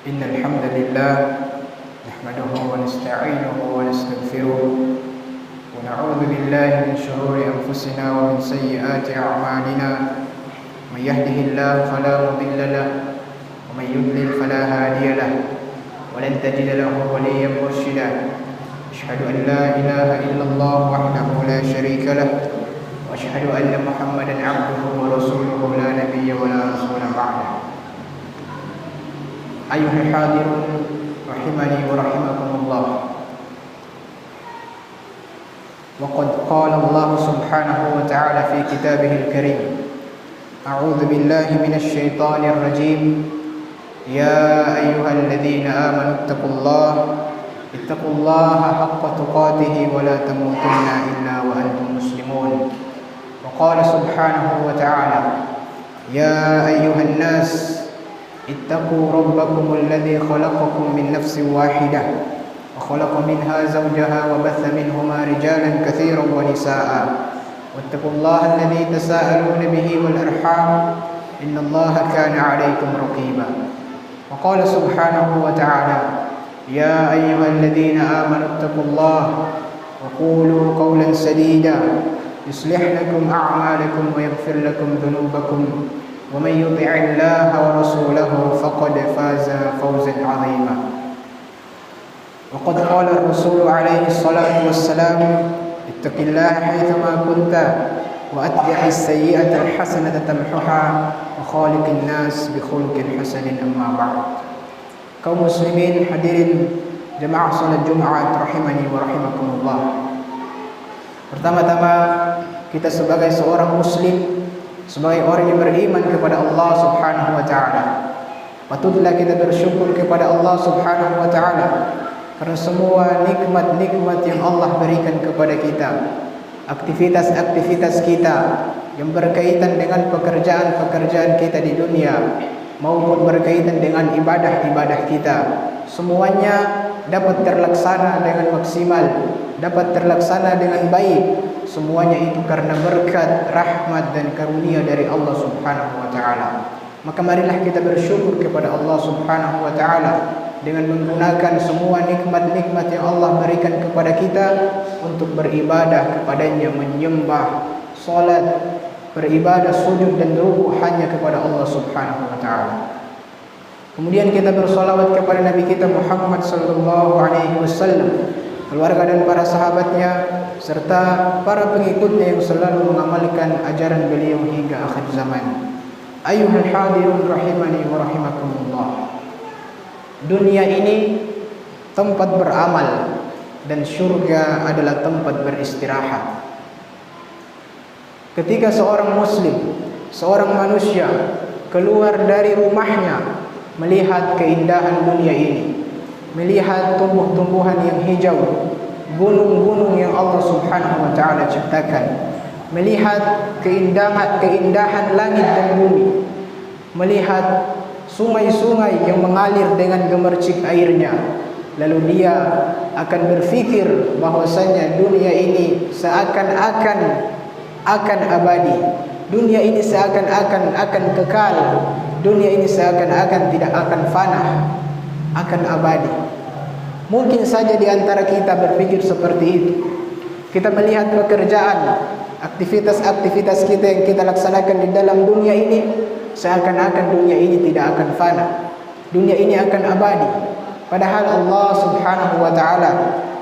إن الحمد لله نحمده ونستعينه ونستغفره ونعوذ بالله من شرور أنفسنا ومن سيئات أعمالنا. من يهده الله فلا مضل له ومن يضلل فلا هادي له ولن تجد له وليا مرشدا. أشهد أن لا إله إلا الله وحده لا شريك له وأشهد أن محمدا عبده ورسوله لا نبي ولا رسول بعده. أيها الحاضرون رحمني ورحمكم الله. وقد قال الله سبحانه وتعالى في كتابه الكريم: أعوذ بالله من الشيطان الرجيم. يا أيها الذين آمنوا اتقوا الله حق تقاته ولا تموتن إلا وأنتم مسلمون. وقال سبحانه وتعالى: يا أيها الناس اتقوا ربكم الذي خلقكم من نفس واحدة وخلق منها زوجها وبث منهما رجالا كثيرا ونساء واتقوا الله الذي تساءلون به والأرحام إن الله كان عليكم رقيبا. وقال سبحانه وتعالى: يا أيها الذين آمنوا اتقوا الله وقولوا قولا سديدا يصلح لكم أعمالكم ويغفر لكم ذنوبكم ومن يطع الله ورسوله فقد فاز فوزا عظيما. وقد قال الرسول عليه الصلاة والسلام: اتق الله حيثما كنت وأتبع السيئة الحسنة تمحها وخالق الناس بخلق حسن. أما بعد. Kaum muslimin hadirin jemaah salat Jumat rahimani wa rahimakumullah. Pertama-tama, kita sebagai seorang muslim, sebagai orang yang beriman kepada Allah Subhanahu wa taala, patutlah kita bersyukur kepada Allah Subhanahu wa taala karena semua nikmat-nikmat yang Allah berikan kepada kita. Aktivitas-aktivitas kita yang berkaitan dengan pekerjaan-pekerjaan kita di dunia maupun berkaitan dengan ibadah-ibadah kita, semuanya dapat terlaksana dengan maksimal, dapat terlaksana dengan baik. Semuanya itu karena berkat, rahmat dan karunia dari Allah Subhanahu wa taala. Maka marilah kita bersyukur kepada Allah Subhanahu wa taala dengan menggunakan semua nikmat-nikmat yang Allah berikan kepada kita untuk beribadah kepadanya, menyembah, salat, beribadah, sujud dan rukuk hanya kepada Allah Subhanahu wa taala. Kemudian kita bersolawat kepada Nabi kita Muhammad sallallahu alaihi wasallam, keluarga dan para sahabatnya serta para pengikutnya yang selalu mengamalkan ajaran beliau hingga akhir zaman. Ayyuhal hadirun rahimani wa rahimakumullah. Dunia ini tempat beramal dan surga adalah tempat beristirahat. Ketika seorang muslim, seorang manusia keluar dari rumahnya melihat keindahan dunia ini, melihat tumbuh-tumbuhan yang hijau, gunung-gunung yang Allah Subhanahu wa taala ciptakan, melihat keindahan langit dan bumi, melihat sungai-sungai yang mengalir dengan gemercik airnya, lalu dia akan berfikir bahwasanya dunia ini seakan-akan akan abadi, dunia ini seakan-akan akan kekal, dunia ini seakan-akan tidak akan fana, akan abadi. Mungkin saja di antara kita berpikir seperti itu. Kita melihat pekerjaan, aktivitas-aktivitas kita yang kita laksanakan di dalam dunia ini, seakan-akan dunia ini tidak akan fana, dunia ini akan abadi. Padahal Allah Subhanahu wa taala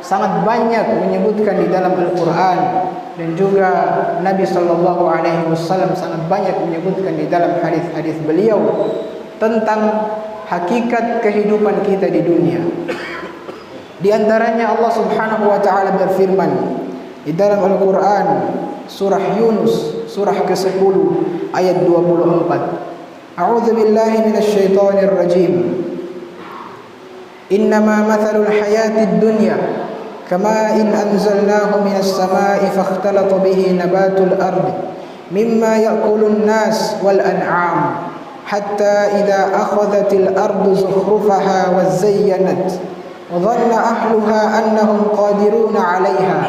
sangat banyak menyebutkan di dalam Al-Quran, dan juga Nabi sallallahu alaihi wasallam sangat banyak menyebutkan di dalam hadis-hadis beliau tentang hakikat kehidupan kita di dunia. Di antaranya Allah Subhanahu wa taala berfirman di dalam Al-Quran surah Yunus surah ke-10 ayat 24. A'udzu billahi minasyaitonir rajim. Innama mathalul hayatid dunya كما إن أنزلناه من السماء فاختلط به نبات الأرض مما يأكل الناس والأنعام حتى إذا أخذت الأرض زخرفها وزينت وظن أهلها أنهم قادرون عليها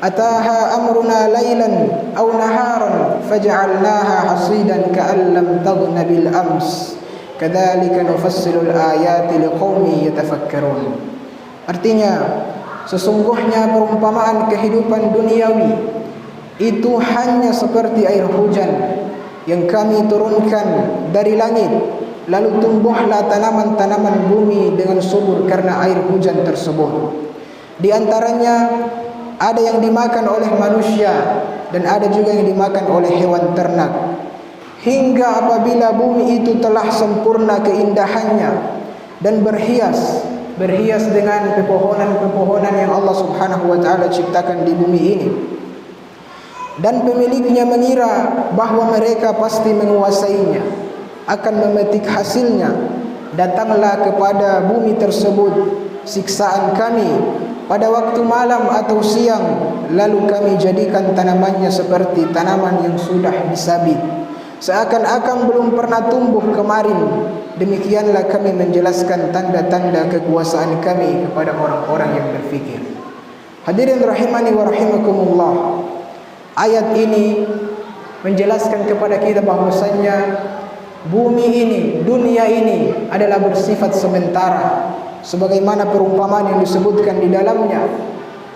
أتاها أمرنا ليلا أو نهارا فجعلناها حصيدا كأن لم تغن بالأمس Kadzalika nufassilul ayati liqaumin yatafakkarun. Artinya, sesungguhnya perumpamaan kehidupan duniawi itu hanya seperti air hujan yang kami turunkan dari langit, lalu tumbuhlah tanaman-tanaman bumi dengan subur karena air hujan tersebut. Di antaranya ada yang dimakan oleh manusia dan ada juga yang dimakan oleh hewan ternak. Hingga apabila bumi itu telah sempurna keindahannya dan berhias dengan pepohonan-pepohonan yang Allah Subhanahu wa taala ciptakan di bumi ini, dan pemiliknya mengira bahwa mereka pasti menguasainya, akan memetik hasilnya, datanglah kepada bumi tersebut siksaan kami pada waktu malam atau siang, lalu kami jadikan tanamannya seperti tanaman yang sudah disabit, seakan-akan belum pernah tumbuh kemarin. Demikianlah kami menjelaskan tanda-tanda kekuasaan kami kepada orang-orang yang berfikir. Hadirin rahimani wa rahimakumullah, ayat ini menjelaskan kepada kita bahwasannya bumi ini, dunia ini adalah bersifat sementara, sebagaimana perumpamaan yang disebutkan di dalamnya.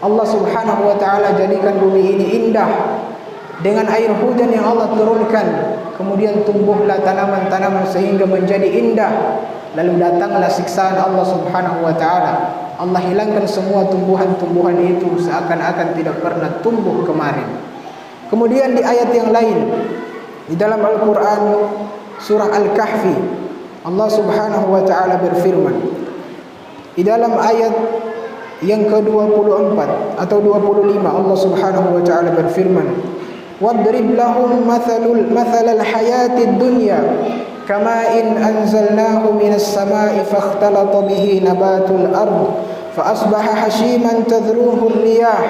Allah Subhanahu wa taala jadikan bumi ini indah dengan air hujan yang Allah turunkan, kemudian tumbuhlah tanaman-tanaman sehingga menjadi indah, lalu datanglah siksaan Allah Subhanahu wa taala. Allah hilangkan semua tumbuhan-tumbuhan itu seakan-akan tidak pernah tumbuh kemarin. Kemudian di ayat yang lain di dalam Al-Qur'an surah Al-Kahfi, Allah Subhanahu wa taala berfirman di dalam ayat yang ke-24 atau 25, Allah Subhanahu wa taala berfirman, وَاضْرِبْ لَهُمْ مَثَلَ الْحَيَاةِ الدُّنْيَا كَمَاءٍ أَنْزَلْنَاهُ مِنَ السَّمَاءِ فَاخْتَلَطَ بِهِ نَبَاتُ الْأَرْضِ فَأَصْبَحَ حَشِيمًا تَذْرُوهُ الرِّيَاحُ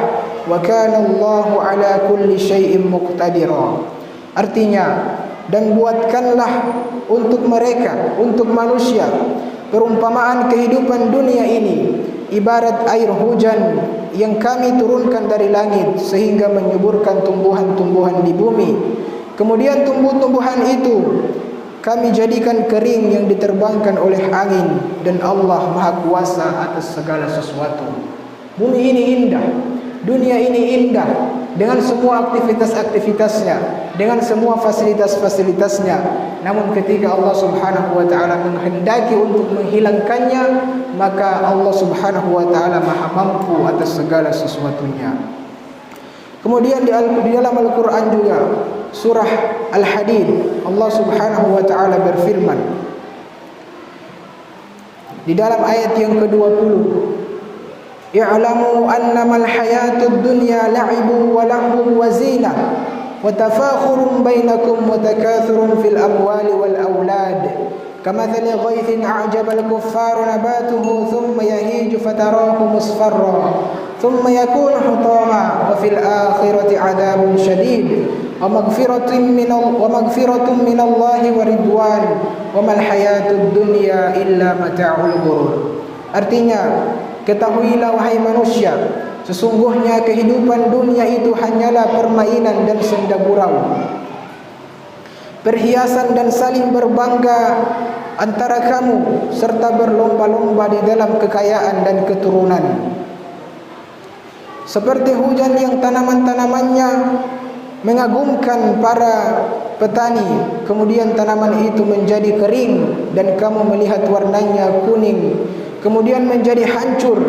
وَكَانَ اللَّهُ عَلَى كُلِّ شَيْءٍ مُقْتَدِرًا. Artinya, dan buatkanlah untuk mereka, untuk manusia, perumpamaan kehidupan dunia ini ibarat air hujan yang kami turunkan dari langit sehingga menyuburkan tumbuhan-tumbuhan di bumi. Kemudian tumbuh-tumbuhan itu kami jadikan kering yang diterbangkan oleh angin, dan Allah Maha Kuasa atas segala sesuatu. Bumi ini indah, dunia ini indah dengan semua aktivitas-aktivitasnya, dengan semua fasilitas-fasilitasnya. Namun ketika Allah Subhanahu wa taala menghendaki untuk menghilangkannya, maka Allah Subhanahu wa taala Maha mampu atas segala sesuatunya. Kemudian di dalam Al-Qur'an juga surah Al-Hadid, Allah Subhanahu wa taala berfirman di dalam ayat yang ke-20, i'lamu annamal hayatud dunya la'ibun wa lahwun wa zinah wa tafakhurun bainakum wa takathurun fil amwali wal aulad kamathali ghaythin a'jaba al-kuffara nabatuhu thumma yahiju fatarahu musfarra thumma yakunu hutama wa fil akhirati 'adzabun shadid wa maghfiratun minallahi wa ridwan wa mal hayatud dunya illa mata'ul ghurur. Artinya, ketahuilah wahai manusia, sesungguhnya kehidupan dunia itu hanyalah permainan dan senda gurau, perhiasan dan saling berbangga antara kamu, serta berlomba-lomba di dalam kekayaan dan keturunan. Seperti hujan yang tanaman-tanamannya mengagumkan para petani, kemudian tanaman itu menjadi kering dan kamu melihat warnanya kuning, kemudian menjadi hancur,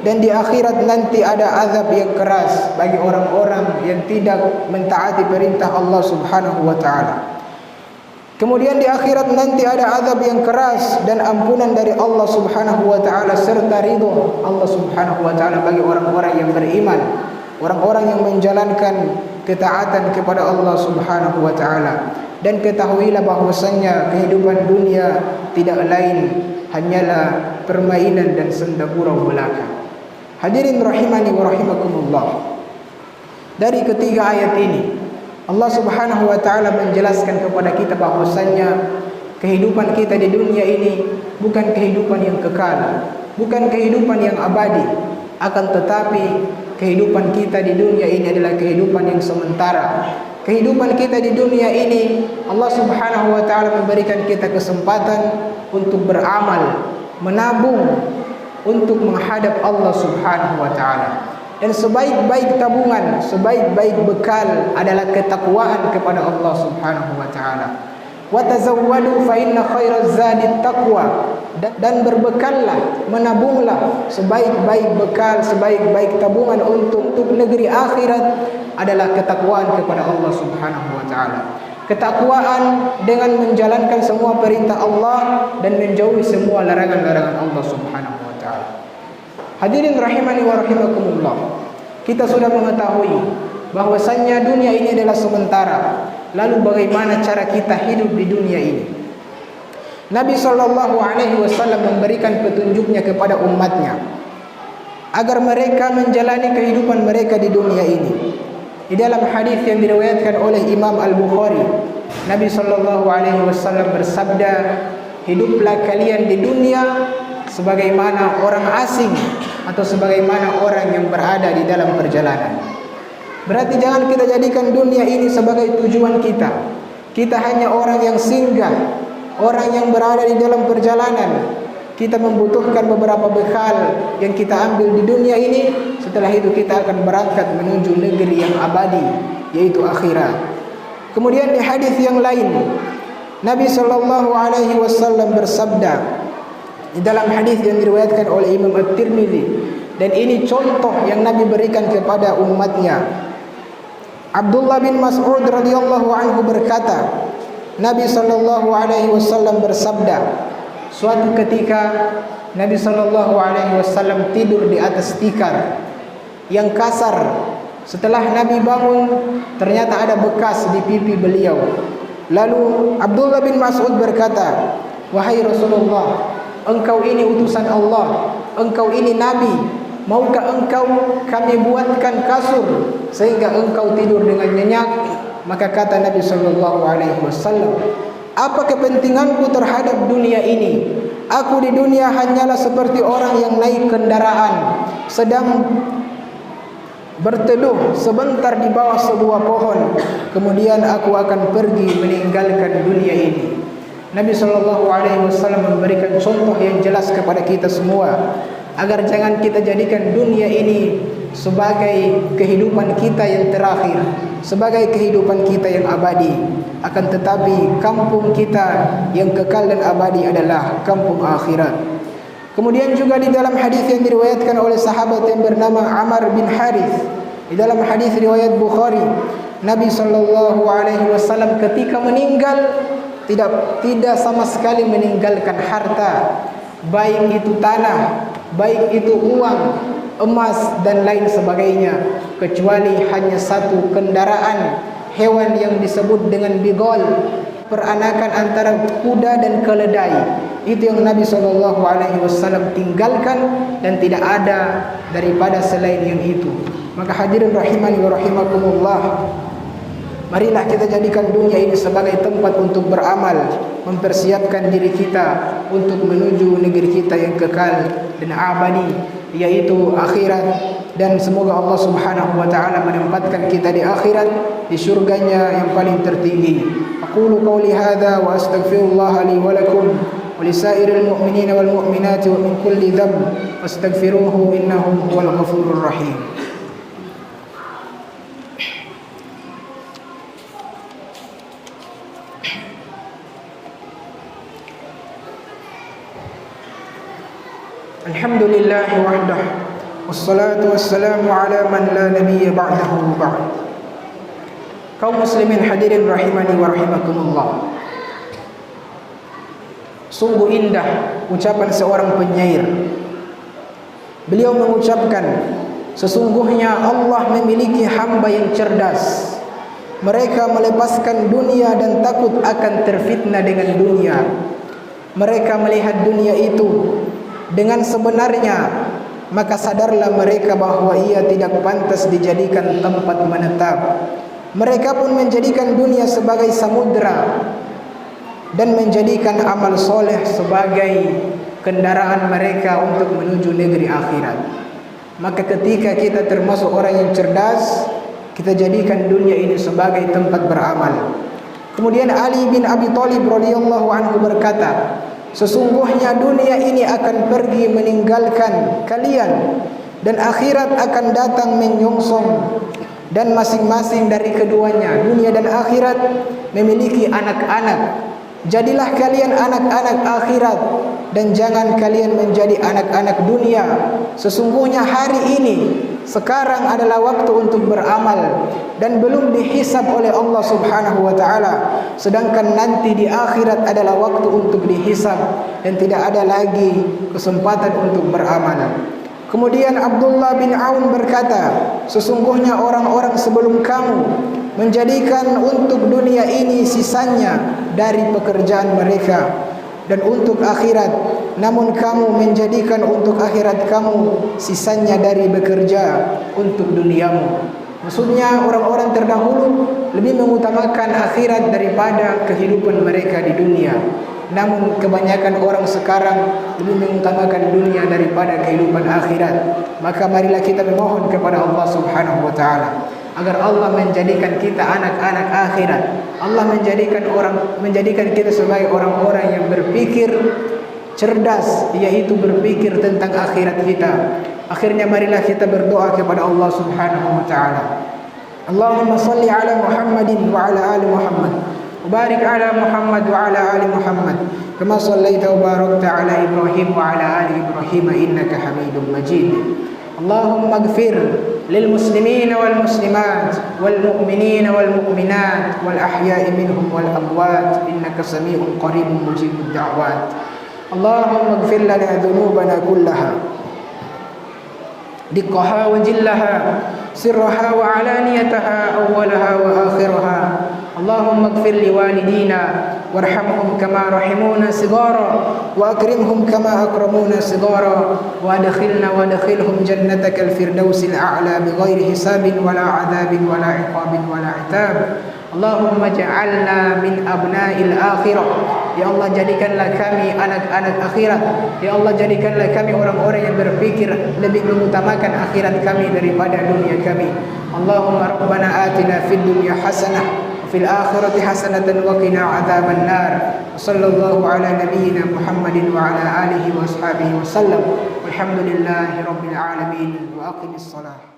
dan di akhirat nanti ada azab yang keras bagi orang-orang yang tidak mentaati perintah Allah Subhanahu wa taala. Kemudian di akhirat nanti ada azab yang keras dan ampunan dari Allah Subhanahu wa taala serta ridho Allah Subhanahu wa taala bagi orang-orang yang beriman, orang-orang yang menjalankan ketaatan kepada Allah Subhanahu wa taala. Dan ketahuilah bahwasannya kehidupan dunia tidak lain hanyalah permainan dan senda gurau belaka. Hadirin rahimani wa rahimakumullah, dari ketiga ayat ini Allah Subhanahu wa taala menjelaskan kepada kita bahwasannya kehidupan kita di dunia ini bukan kehidupan yang kekal, bukan kehidupan yang abadi, akan tetapi kehidupan kita di dunia ini adalah kehidupan yang sementara. kehidupan kita di dunia ini, Allah Subhanahu wa taala memberikan kita kesempatan untuk beramal, menabung untuk menghadap Allah Subhanahu wa taala. Dan sebaik-baik tabungan, sebaik-baik bekal adalah ketakwaan kepada Allah Subhanahu wa taala. Wa tazawwadu fa inna khairaz zadi taqwa. Dan berbekallah, menabunglah. Sebaik-baik bekal, sebaik-baik tabungan untuk negeri akhirat adalah ketakwaan kepada Allah Subhanahu wa taala. Ketakwaan dengan menjalankan semua perintah Allah dan menjauhi semua larangan-larangan Allah Subhanahu wa taala. Hadirin rahimani wa rahimakumullah. Kita sudah mengetahui bahwasannya dunia ini adalah sementara. Lalu bagaimana cara kita hidup di dunia ini? Nabi SAW memberikan petunjuknya kepada umatnya agar mereka menjalani kehidupan mereka di dunia ini. Di dalam hadis yang diriwayatkan oleh Imam Al-Bukhari, Nabi SAW bersabda, "Hiduplah kalian di dunia sebagaimana orang asing atau sebagaimana orang yang berada di dalam perjalanan." Berarti jangan kita jadikan dunia ini sebagai tujuan kita. Kita hanya orang yang singgah, orang yang berada di dalam perjalanan. Kita membutuhkan beberapa bekal yang kita ambil di dunia ini. Setelah itu kita akan berangkat menuju negeri yang abadi, yaitu akhirat. Kemudian di hadis yang lain, Nabi SAW bersabda di dalam hadis yang diriwayatkan oleh Imam At-Tirmidzi, dan ini contoh yang Nabi berikan kepada umatnya. Abdullah bin Mas'ud radhiyallahu anhu berkata, Nabi SAW bersabda, suatu ketika Nabi SAW tidur di atas tikar yang kasar. Setelah Nabi bangun, ternyata ada bekas di pipi beliau. Lalu Abdullah bin Mas'ud berkata, "Wahai Rasulullah, engkau ini utusan Allah, engkau ini Nabi, maukah engkau kami buatkan kasur sehingga engkau tidur dengan nyenyak?" Maka kata Nabi SAW, "Apa kepentinganku terhadap dunia ini? Aku di dunia hanyalah seperti orang yang naik kendaraan, sedang berteduh sebentar di bawah sebuah pohon, kemudian aku akan pergi meninggalkan dunia ini." Nabi SAW memberikan contoh yang jelas kepada kita semua agar jangan kita jadikan dunia ini sebagai kehidupan kita yang terakhir, sebagai kehidupan kita yang abadi. Akan tetapi kampung kita yang kekal dan abadi adalah kampung akhirat. Kemudian juga di dalam hadis yang diriwayatkan oleh sahabat yang bernama Amr bin Harith, di dalam hadis riwayat Bukhari, Nabi SAW ketika meninggal tidak sama sekali meninggalkan harta, baik itu tanah, baik itu uang, emas dan lain sebagainya, kecuali hanya satu kendaraan hewan yang disebut dengan bigol, peranakan antara kuda dan keledai. Itu yang Nabi SAW tinggalkan dan tidak ada daripada selain yang itu. Maka hadirin rahimani wa rahimakumullah, marilah kita jadikan dunia ini sebagai tempat untuk beramal, mempersiapkan diri kita untuk menuju negeri kita yang kekal dan abadi, yaitu akhirat. Dan semoga Allah Subhanahu wa taala menempatkan kita di akhirat, di surganya yang paling tertinggi. Aqulu qawli hadza wa astaghfirullah li wa lakum wa lisairil mu'minina wal mu'minati wa min kulli dhanb fastaghfiruhu innahu huwal ghafurur rahim. Alhamdulillah wahdah, wassalatu wassalamu ala man la nabiyya ba'dahu ba'd. Kaum muslimin hadirin rahimani wa rahimakumullah, sungguh indah ucapan seorang penyair. Beliau mengucapkan, sesungguhnya Allah memiliki hamba yang cerdas. Mereka melepaskan dunia dan takut akan terfitnah dengan dunia. Mereka melihat dunia itu dengan sebenarnya, maka sadarlah mereka bahwa ia tidak pantas dijadikan tempat menetap. Mereka pun menjadikan dunia sebagai samudera dan menjadikan amal soleh sebagai kendaraan mereka untuk menuju negeri akhirat. Maka ketika kita termasuk orang yang cerdas, kita jadikan dunia ini sebagai tempat beramal. Kemudian Ali bin Abi Thalib radhiyallahu anhu berkata, sesungguhnya dunia ini akan pergi meninggalkan kalian dan akhirat akan datang menyongsong, dan masing-masing dari keduanya, dunia dan akhirat, memiliki anak-anak. Jadilah kalian anak-anak akhirat dan jangan kalian menjadi anak-anak dunia. Sesungguhnya hari ini, sekarang adalah waktu untuk beramal dan belum dihisab oleh Allah Subhanahu wa taala. Sedangkan nanti di akhirat adalah waktu untuk dihisab dan tidak ada lagi kesempatan untuk beramal. Kemudian Abdullah bin Aun berkata, sesungguhnya orang-orang sebelum kamu menjadikan untuk dunia ini sisanya dari pekerjaan mereka dan untuk akhirat, namun kamu menjadikan untuk akhirat kamu sisanya dari bekerja untuk duniamu. Maksudnya orang-orang terdahulu lebih mengutamakan akhirat daripada kehidupan mereka di dunia. Namun kebanyakan orang sekarang lebih mengutamakan dunia daripada kehidupan akhirat. Maka marilah kita memohon kepada Allah Subhanahu wa taala agar Allah menjadikan kita anak-anak akhirat. Allah menjadikan kita sebagai orang-orang yang berpikir cerdas, yaitu berpikir tentang akhirat kita. Akhirnya marilah kita berdoa kepada Allah Subhanahu wa taala. Allahumma salli ala Muhammadin wa ala ali Muhammad. وبارك على محمد وعلى آل محمد كما صليت وباركت على إبراهيم وعلى آل إبراهيم إنك حميد مجيد. اللهم اغفر للمسلمين والمسلمات والمؤمنين والمؤمنات والأحياء منهم والأموات إنك سميع قريب مجيب الدعوات. اللهم اغفر لنا ذنوبنا كلها دقها وجلها سرها وعلانيتها أولها وآخرها. اللهم اغفر لوالدينا وارحمهم كما رحمونا صغارا وأكرمهم كما أكرمونا صغارا وادخلهم جنتك الفردوس الأعلى بغير حساب ولا عذاب ولا عقاب ولا عتاب. اللهم اجعلنا من أبناء الآخرة. Ya Allah, jadikanlah kami anak-anak akhirat. Ya Allah, jadikanlah kami orang-orang yang berpikir lebih mengutamakan akhirat kami daripada dunia kami. Allahumma rabbana atina fid dunya hasanah wa fil akhirati hasanatan wa qina adzaban nar. Sallallahu ala nabiyyina Muhammadin wa ala alihi wa ashabihi wa sallam. Walhamdulillahi rabbil alamin wa aqimis shalah.